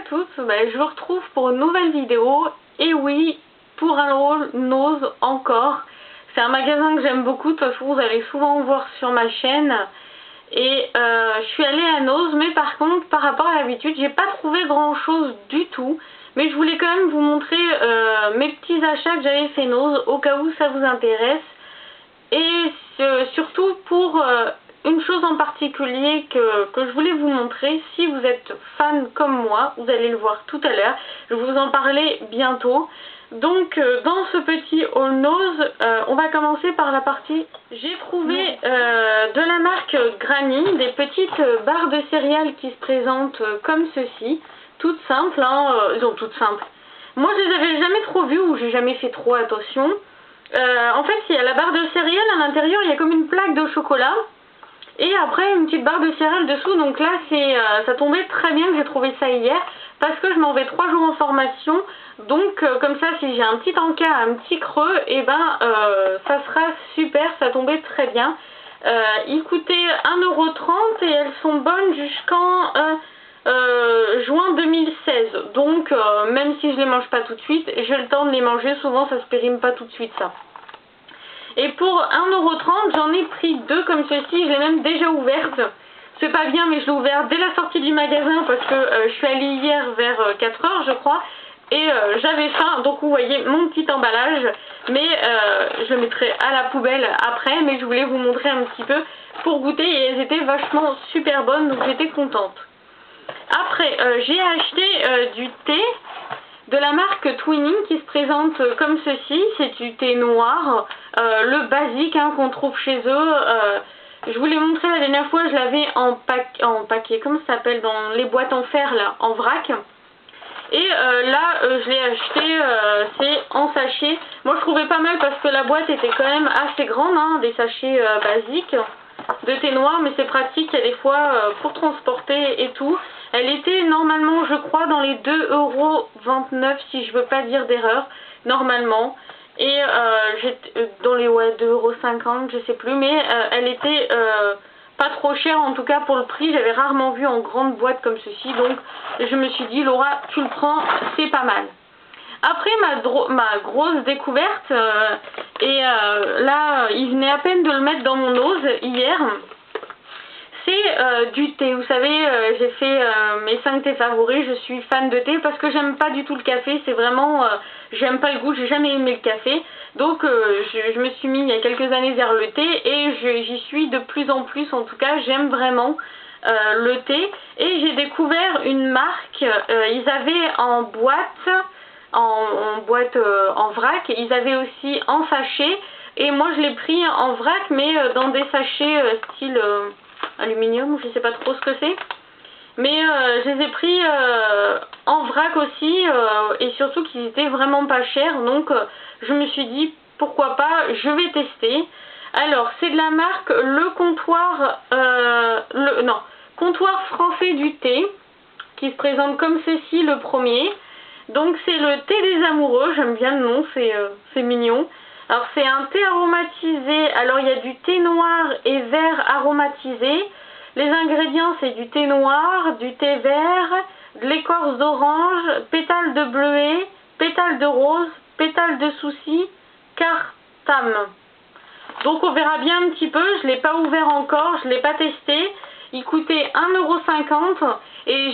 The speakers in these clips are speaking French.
tous, je vous retrouve pour une nouvelle vidéo. Et oui, pour un haul Nose encore. C'est un magasin que j'aime beaucoup, de toute façon vous allez souvent voir sur ma chaîne. Et je suis allée à Nose, mais par contre par rapport à l'habitude j'ai pas trouvé grand chose du tout. Mais je voulais quand même vous montrer mes petits achats que j'avais fait Nose au cas où ça vous intéresse. Et surtout pour une chose en particulier que je voulais vous montrer. Si vous êtes fan comme moi, vous allez le voir tout à l'heure, je vais vous en parler bientôt. Donc dans ce petit haul Nose, on va commencer par la partie. J'ai trouvé de la marque Granny des petites barres de céréales qui se présentent comme ceci, toutes simples, hein, non toutes simples. Moi je les avais jamais trop vues ou j'ai jamais fait trop attention. En fait il y a la barre de céréales à l'intérieur, il y a comme une plaque de chocolat. Et après une petite barre de céréales dessous, donc là ça tombait très bien que j'ai trouvé ça hier parce que je m'en vais 3 jours en formation, donc comme ça si j'ai un petit encas, un petit creux, et ça sera super, ça tombait très bien. Ils coûtaient 1,30 € et elles sont bonnes jusqu'en juin 2016, donc même si je les mange pas tout de suite, j'ai le temps de les manger, souvent ça se périme pas tout de suite ça. Et pour 1,30 € j'en ai pris 2 comme ceci, je l'ai même déjà ouverte. C'est pas bien mais je l'ai ouverte dès la sortie du magasin parce que je suis allée hier vers 4 h je crois. Et j'avais faim, donc vous voyez mon petit emballage. Mais je le mettrai à la poubelle après. Mais je voulais vous montrer un petit peu pour goûter et elles étaient vachement super bonnes, donc j'étais contente. Après j'ai acheté du thé de la marque Twinning qui se présente comme ceci. C'est du thé noir, le basique hein, qu'on trouve chez eux. Je vous l'ai montré la dernière fois, je l'avais en paquet, comment ça s'appelle, dans les boîtes en fer là, en vrac. Et là je l'ai acheté, c'est en sachet. Moi je trouvais pas mal parce que la boîte était quand même assez grande, hein, des sachets basiques de thé noir, mais c'est pratique, il y a des fois pour transporter et tout. Elle était normalement je crois dans les 2,29 € si je veux pas dire d'erreur, normalement. Et j'étais dans les 2,50 € je sais plus, mais elle était pas trop chère en tout cas pour le prix. J'avais rarement vu en grande boîte comme ceci, donc je me suis dit Laura tu le prends, c'est pas mal. Après ma grosse découverte, là il venait à peine de le mettre dans mon Nose hier, c'est du thé. Vous savez j'ai fait mes 5 thés favoris, je suis fan de thé parce que j'aime pas du tout le café, c'est vraiment, j'aime pas le goût, j'ai jamais aimé le café. Donc je me suis mis il y a quelques années vers le thé et j'y suis de plus en plus, en tout cas j'aime vraiment le thé. Et j'ai découvert une marque, ils avaient en boîte, en vrac, ils avaient aussi en sachet. Et moi je l'ai pris en vrac mais dans des sachets style aluminium, je sais pas trop ce que c'est. Mais je les ai pris en vrac aussi et surtout qu'ils étaient vraiment pas chers, donc je me suis dit pourquoi pas, je vais tester. Alors c'est de la marque Le Comptoir, Comptoir Français du Thé, qui se présente comme ceci le premier. Donc c'est le thé des amoureux, j'aime bien le nom, c'est mignon. Alors c'est un thé aromatisé, alors il y a du thé noir et vert aromatisé. Les ingrédients c'est du thé noir, du thé vert, de l'écorce d'orange, pétales de bleuet, pétales de rose, pétales de souci, cartame. Donc on verra bien un petit peu, je ne l'ai pas ouvert encore, je ne l'ai pas testé. Il coûtait 1,50 € et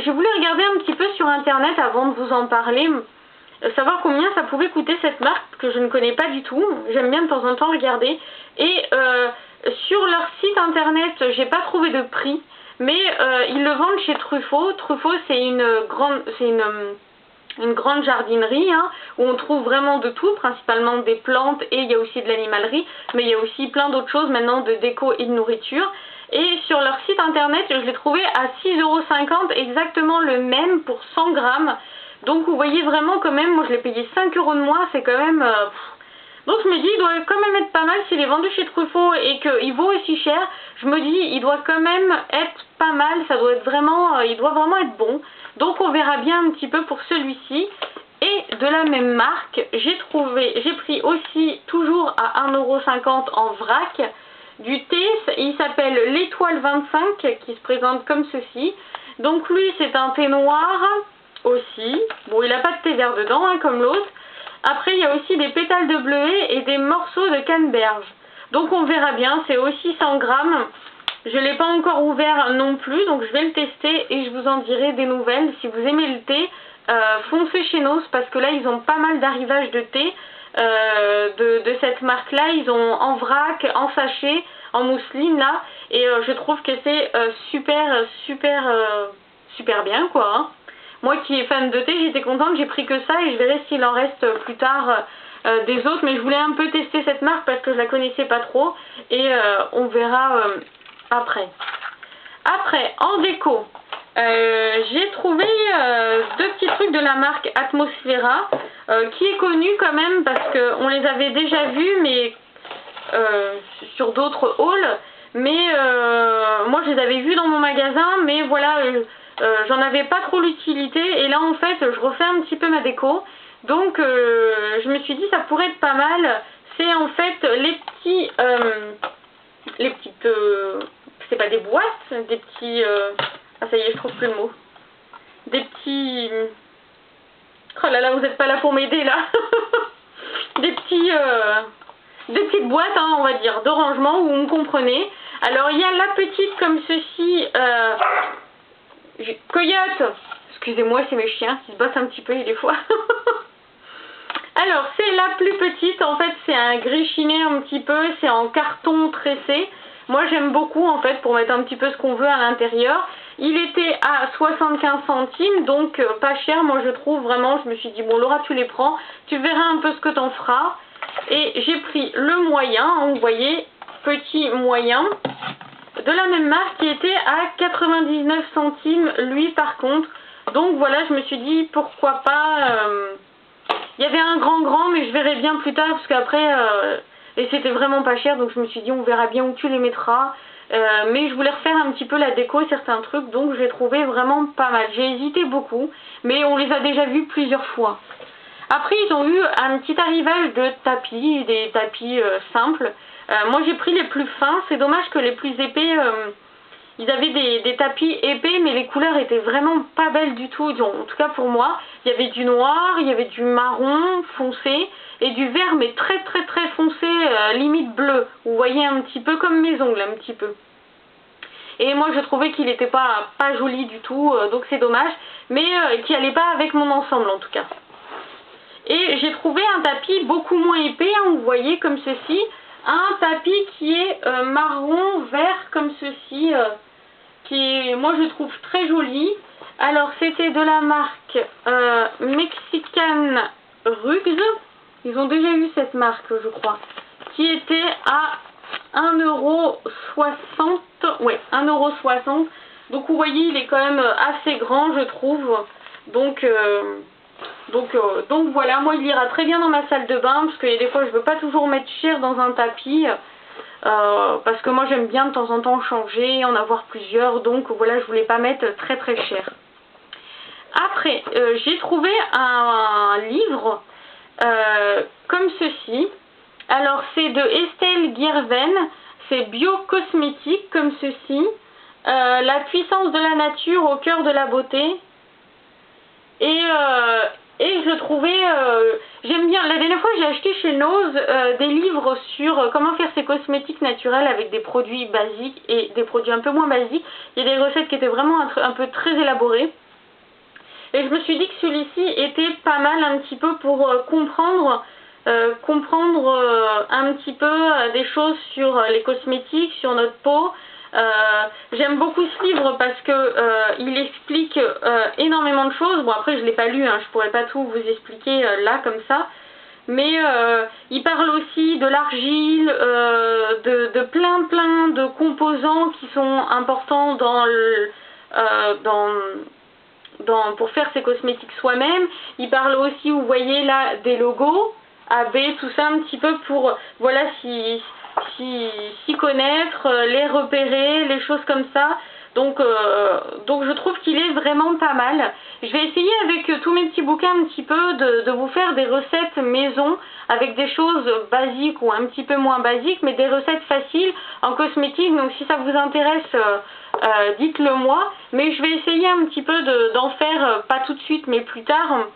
j'ai voulu regarder un petit peu sur internet avant de vous en parler, savoir combien ça pouvait coûter cette marque que je ne connais pas du tout. J'aime bien de temps en temps regarder. Et sur leur site internet, j'ai pas trouvé de prix, mais ils le vendent chez Truffaut. Truffaut c'est une grande jardinerie hein, où on trouve vraiment de tout, principalement des plantes et il y a aussi de l'animalerie, mais il y a aussi plein d'autres choses maintenant de déco et de nourriture. Et sur leur site internet, je l'ai trouvé à 6,50 €, exactement le même pour 100 grammes. Donc vous voyez vraiment quand même, moi je l'ai payé 5 € de moins, c'est quand même... Donc je me dis, il doit quand même être pas mal s'il est vendu chez Truffaut et qu'il vaut aussi cher. Je me dis, il doit quand même être pas mal, ça doit être vraiment, il doit vraiment être bon. Donc on verra bien un petit peu pour celui-ci. Et de la même marque, j'ai pris aussi toujours à 1,50 € en vrac du thé. Il s'appelle l'Étoile 25 qui se présente comme ceci. Donc lui c'est un thé noir aussi. Bon, il n'a pas de thé vert dedans, hein, comme l'autre. Après, il y a aussi des pétales de bleuet et des morceaux de canneberge. Donc on verra bien, c'est aussi 100 grammes. Je ne l'ai pas encore ouvert non plus, donc je vais le tester et je vous en dirai des nouvelles. Si vous aimez le thé, foncez chez Noz parce que là, ils ont pas mal d'arrivages de thé de cette marque-là. Ils ont en vrac, en sachet, en mousseline là. Et je trouve que c'est super bien quoi. Hein. Moi qui est fan de thé, j'étais contente, j'ai pris que ça et je verrai s'il en reste plus tard des autres. Mais je voulais un peu tester cette marque parce que je la connaissais pas trop et on verra après. Après, en déco, j'ai trouvé deux petits trucs de la marque Atmosphera qui est connue quand même parce qu'on les avait déjà vus mais sur d'autres hauls. Mais moi je les avais vus dans mon magasin mais voilà, j'en avais pas trop l'utilité et là en fait je refais un petit peu ma déco. Donc je me suis dit ça pourrait être pas mal. C'est en fait les petites c'est pas des boîtes, des petits ah ça y est, je trouve plus le mot. Des petits oh là là, vous êtes pas là pour m'aider là. Des petites boîtes hein, on va dire de rangement où vous me comprenez. Alors il y a la petite comme ceci Coyote. Excusez-moi, c'est mes chiens qui se battent un petit peu des fois. Alors c'est la plus petite, en fait c'est un gris chiné un petit peu, c'est en carton tressé. Moi j'aime beaucoup en fait pour mettre un petit peu ce qu'on veut à l'intérieur. Il était à 75 centimes donc pas cher moi je trouve vraiment. Je me suis dit bon Laura tu les prends, tu verras un peu ce que t'en feras. Et j'ai pris le moyen, hein, vous voyez, petit moyen. De la même marque qui était à 99 centimes lui par contre. Donc voilà je me suis dit pourquoi pas... Il y avait un grand mais je verrai bien plus tard parce qu'après... et c'était vraiment pas cher donc je me suis dit on verra bien où tu les mettras. Mais je voulais refaire un petit peu la déco et certains trucs donc je l'ai trouvé vraiment pas mal. J'ai hésité beaucoup mais on les a déjà vus plusieurs fois. Après ils ont eu un petit arrivage de tapis, des tapis simples. Moi j'ai pris les plus fins, c'est dommage que les plus épais... Ils avaient des tapis épais mais les couleurs étaient vraiment pas belles du tout, donc, en tout cas pour moi. Il y avait du noir, il y avait du marron foncé et du vert mais très foncé, limite bleu. Vous voyez un petit peu comme mes ongles un petit peu. Et moi je trouvais qu'il n'était pas joli du tout, donc c'est dommage. Mais qui allait pas avec mon ensemble en tout cas. Et j'ai trouvé un tapis beaucoup moins épais, hein, vous voyez comme ceci. Un tapis qui est marron vert comme ceci. Qui est, moi je trouve très joli. Alors c'était de la marque Mexican Rugs. Ils ont déjà eu cette marque je crois. Qui était à 1,60 €. Ouais, 1,60 €. Donc vous voyez il est quand même assez grand je trouve. Donc voilà, moi il ira très bien dans ma salle de bain. Parce qu'il y a des fois je veux pas toujours mettre cher dans un tapis. Parce que moi j'aime bien de temps en temps changer, en avoir plusieurs, donc voilà je voulais pas mettre très cher. Après j'ai trouvé un livre comme ceci. Alors c'est de Estelle Guervain, c'est bio-cosmétique comme ceci. La puissance de la nature au cœur de la beauté. Et je trouvais, j'aime bien, la dernière fois j'ai acheté chez Noz des livres sur comment faire ses cosmétiques naturels avec des produits basiques et des produits un peu moins basiques. Il y a des recettes qui étaient vraiment un peu très élaborées. Et je me suis dit que celui-ci était pas mal un petit peu pour comprendre un petit peu des choses sur les cosmétiques, sur notre peau. J'aime beaucoup ce livre parce que il explique énormément de choses. Bon après je l'ai pas lu, hein, je pourrais pas tout vous expliquer là comme ça. Mais il parle aussi de l'argile, de plein de composants qui sont importants pour faire ses cosmétiques soi-même. Il parle aussi, vous voyez là, des logos, AB, tout ça un petit peu pour, voilà, s'y connaître, les repérer, les choses comme ça. Donc je trouve qu'il est vraiment pas mal. Je vais essayer avec tous mes petits bouquins un petit peu de vous faire des recettes maison avec des choses basiques ou un petit peu moins basiques, mais des recettes faciles en cosmétique. Donc si ça vous intéresse, dites-le moi. Mais je vais essayer un petit peu d'en faire, pas tout de suite mais plus tard.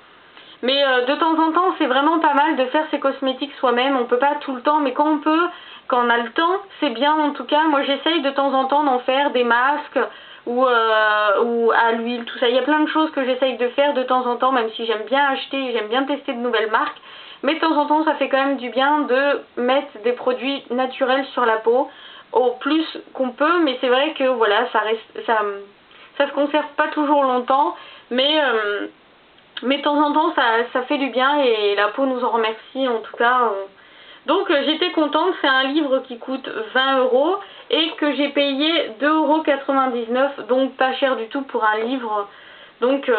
Mais de temps en temps c'est vraiment pas mal de faire ses cosmétiques soi-même. On peut pas tout le temps, mais quand on peut, quand on a le temps, c'est bien en tout cas. Moi j'essaye de temps en temps d'en faire des masques ou à l'huile, tout ça. Il y a plein de choses que j'essaye de faire de temps en temps, même si j'aime bien acheter, j'aime bien tester de nouvelles marques. Mais de temps en temps ça fait quand même du bien de mettre des produits naturels sur la peau au plus qu'on peut. Mais c'est vrai que voilà, ça se conserve pas toujours longtemps, mais de temps en temps ça fait du bien et la peau nous en remercie en tout cas. Donc j'étais contente, c'est un livre qui coûte 20 € et que j'ai payé 2,99 €, donc pas cher du tout pour un livre. Donc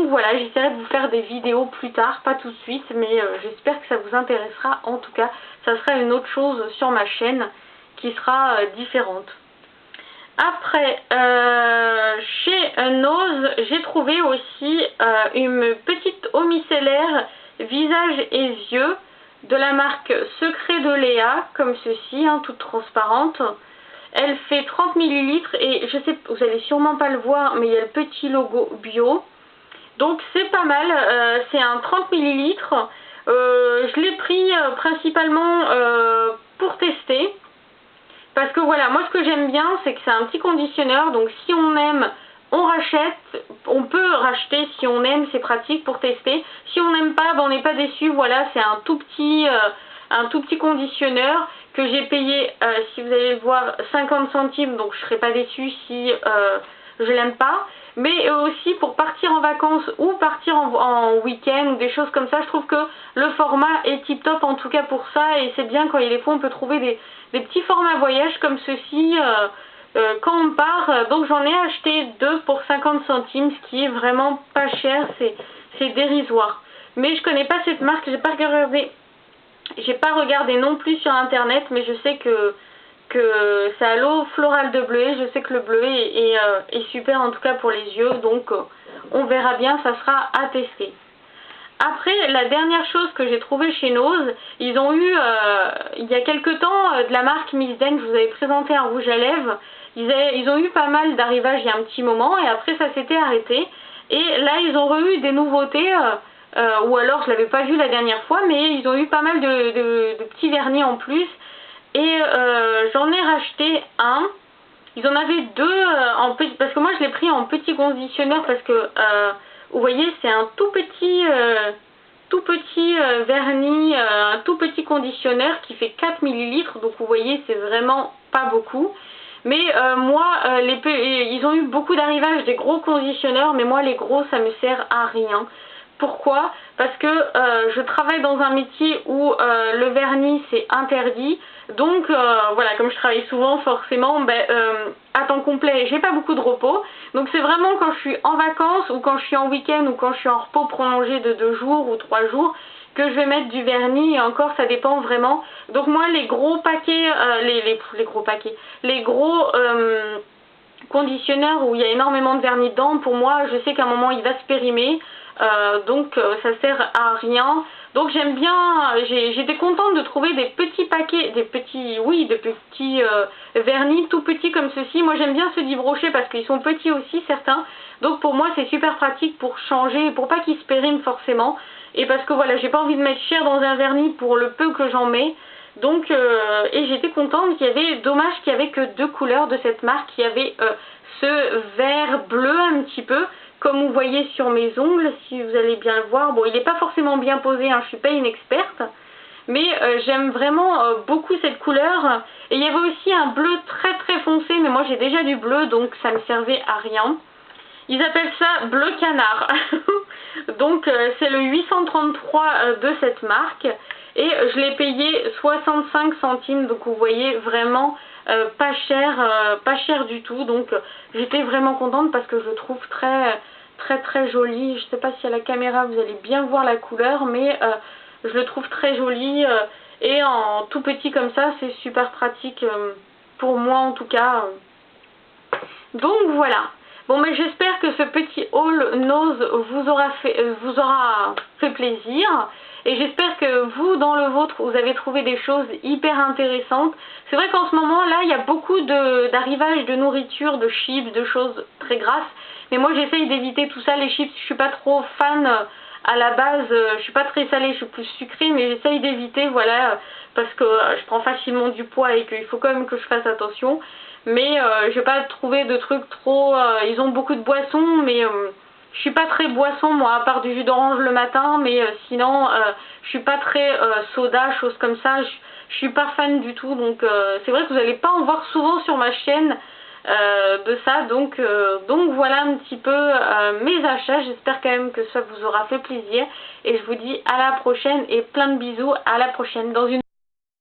voilà, j'essaierai de vous faire des vidéos plus tard, pas tout de suite, mais j'espère que ça vous intéressera. En tout cas, ça sera une autre chose sur ma chaîne qui sera différente. Après, chez Nose, j'ai trouvé aussi une petite eau micellaire visage et yeux de la marque Secret de Léa, comme ceci, hein, toute transparente. Elle fait 30 ml et je sais, vous allez sûrement pas le voir, mais il y a le petit logo bio. Donc c'est pas mal, c'est un 30 ml. Je l'ai pris principalement pour tester. Parce que voilà, moi ce que j'aime bien, c'est que c'est un petit conditionneur. Donc si on aime, on rachète. On peut racheter si on aime, c'est pratique pour tester. Si on n'aime pas, ben on n'est pas déçu. Voilà, c'est un tout petit conditionneur que j'ai payé, si vous allez le voir, 50 centimes. Donc je ne serai pas déçue si je l'aime pas. Mais aussi pour partir en vacances ou partir en week-end ou des choses comme ça, je trouve que le format est tip top en tout cas pour ça. Et c'est bien quand il y a des fois on peut trouver des petits formats voyage comme ceci quand on part. Donc j'en ai acheté 2 pour 50 centimes, ce qui est vraiment pas cher, c'est dérisoire. Mais je connais pas cette marque, j'ai pas regardé non plus sur internet, mais je sais que c'est à l'eau florale de bleuet. Je sais que le bleuet est super en tout cas pour les yeux, donc on verra bien, ça sera à tester. Après, la dernière chose que j'ai trouvée chez Nose, ils ont eu, il y a quelques temps, de la marque Miss Den, je vous avais présenté un rouge à lèvres. Ils ont eu pas mal d'arrivages il y a un petit moment et après ça s'était arrêté. Et là, ils ont eu des nouveautés, ou alors je ne l'avais pas vu la dernière fois, mais ils ont eu pas mal de petits vernis en plus. Et j'en ai racheté un. Ils en avaient deux parce que moi je l'ai pris en petit conditionneur parce que vous voyez c'est un tout petit vernis, un tout petit conditionneur qui fait 4 ml, donc vous voyez c'est vraiment pas beaucoup. Mais moi ils ont eu beaucoup d'arrivages des gros conditionneurs, mais moi les gros ça me sert à rien. Pourquoi? Parce que je travaille dans un métier où le vernis c'est interdit. Donc voilà, comme je travaille souvent forcément à temps complet, j'ai pas beaucoup de repos. Donc c'est vraiment quand je suis en vacances ou quand je suis en week-end ou quand je suis en repos prolongé de 2 jours ou 3 jours que je vais mettre du vernis, et encore ça dépend vraiment. Donc moi les gros paquets, les gros conditionneurs où il y a énormément de vernis dedans, pour moi je sais qu'à un moment il va se périmer. Donc ça sert à rien. Donc j'aime bien, j'étais contente de trouver des petits paquets, de petits vernis tout petits comme ceci. Moi j'aime bien ceux d'Yves parce qu'ils sont petits aussi certains. Donc pour moi c'est super pratique pour changer, pour pas qu'ils se périment forcément. Et parce que voilà, j'ai pas envie de mettre cher dans un vernis pour le peu que j'en mets. Donc et j'étais contente qu'il y avait, dommage qu'il y avait que 2 couleurs de cette marque. Il y avait ce vert bleu un petit peu, comme vous voyez sur mes ongles, si vous allez bien le voir. Bon, il n'est pas forcément bien posé, hein, je ne suis pas une experte, mais j'aime vraiment beaucoup cette couleur. Et il y avait aussi un bleu très très foncé, mais moi j'ai déjà du bleu, donc ça ne me servait à rien. Ils appellent ça bleu canard. Donc c'est le 833 de cette marque. Et je l'ai payé 65 centimes, donc vous voyez vraiment pas cher du tout. Donc j'étais vraiment contente parce que je le trouve très joli. Je sais pas si à la caméra vous allez bien voir la couleur, mais je le trouve très joli et en tout petit comme ça c'est super pratique pour moi en tout cas. Donc voilà. Bon, mais j'espère que ce petit haul nose vous aura fait plaisir. Et j'espère que vous, dans le vôtre, vous avez trouvé des choses hyper intéressantes. C'est vrai qu'en ce moment, là, il y a beaucoup d'arrivages de nourriture, de chips, de choses très grasses. Mais moi, j'essaye d'éviter tout ça. Les chips, je suis pas trop fan à la base. Je suis pas très salée, je suis plus sucrée. Mais j'essaye d'éviter, voilà, parce que je prends facilement du poids et qu'il faut quand même que je fasse attention. Mais je vais pas trouver de trucs trop... ils ont beaucoup de boissons, mais... je suis pas très boisson moi, à part du jus d'orange le matin, mais sinon je suis pas très soda, choses comme ça, je suis pas fan du tout, donc c'est vrai que vous n'allez pas en voir souvent sur ma chaîne de ça, donc voilà un petit peu mes achats. J'espère quand même que ça vous aura fait plaisir, et je vous dis à la prochaine, et plein de bisous, à la prochaine dans une